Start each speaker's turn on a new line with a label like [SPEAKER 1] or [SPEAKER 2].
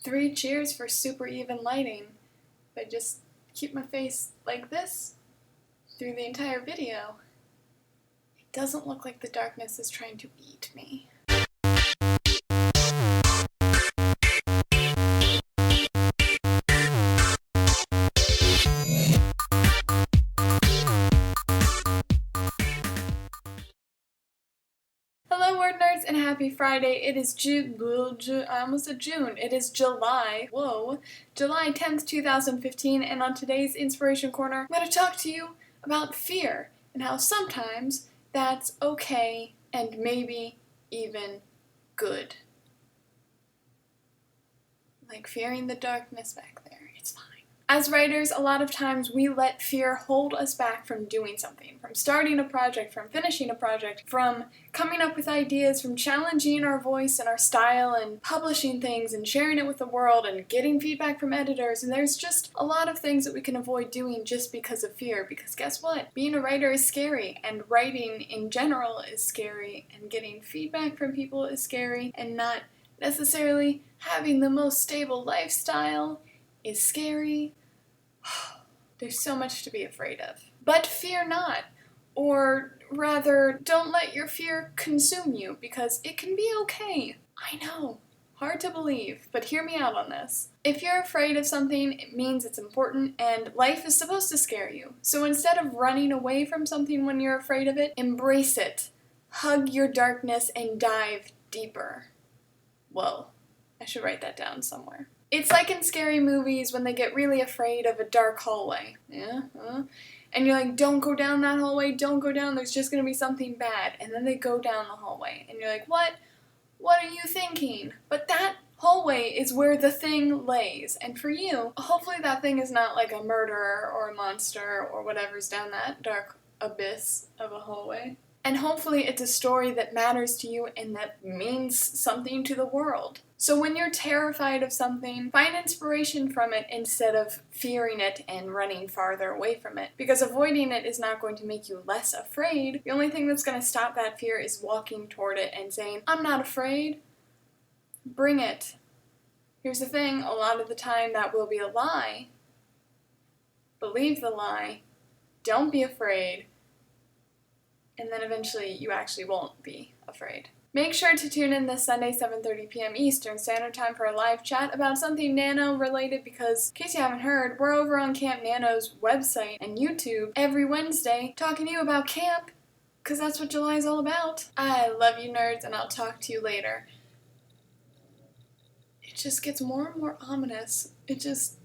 [SPEAKER 1] 3 cheers for super even lighting. If I just keep my face like this through the entire video, it doesn't look like the darkness is trying to eat me. Hello WordNerds and happy Friday. It is I almost said June. It is July 10th, 2015, and on today's Inspiration Corner, I'm going to talk to you about fear and how sometimes that's okay and maybe even good. Like fearing the darkness back there, it's fine. As writers, a lot of times we let fear hold us back from doing something, from starting a project, from finishing a project, from coming up with ideas, from challenging our voice and our style and publishing things and sharing it with the world and getting feedback from editors. And there's just a lot of things that we can avoid doing just because of fear. Because guess what? Being a writer is scary, and writing in general is scary, and getting feedback from people is scary, and not necessarily having the most stable lifestyle is scary. There's so much to be afraid of. But fear not. Or rather, don't let your fear consume you, because it can be okay. I know. Hard to believe, but hear me out on this. If you're afraid of something, it means it's important, and life is supposed to scare you. So instead of running away from something when you're afraid of it, embrace it. Hug your darkness and dive deeper. Whoa. I should write that down somewhere. It's like in scary movies when they get really afraid of a dark hallway. And you're like, don't go down that hallway, don't go down, there's just gonna be something bad. And then they go down the hallway. And you're like, what? What are you thinking? But that hallway is where the thing lays. And for you, hopefully that thing is not like a murderer or a monster or whatever's down that dark abyss of a hallway. And hopefully it's a story that matters to you and that means something to the world. So when you're terrified of something, find inspiration from it instead of fearing it and running farther away from it. Because avoiding it is not going to make you less afraid. The only thing that's going to stop that fear is walking toward it and saying, I'm not afraid. Bring it. Here's the thing, a lot of the time that will be a lie. Believe the lie. Don't be afraid. And then eventually you actually won't be afraid. Make sure to tune in this Sunday, 7:30 p.m. Eastern Standard Time for a live chat about something Nano related, because, in case you haven't heard, we're over on Camp Nano's website and YouTube every Wednesday talking to you about camp, because that's what July is all about. I love you nerds, and I'll talk to you later. It just gets more and more ominous. It just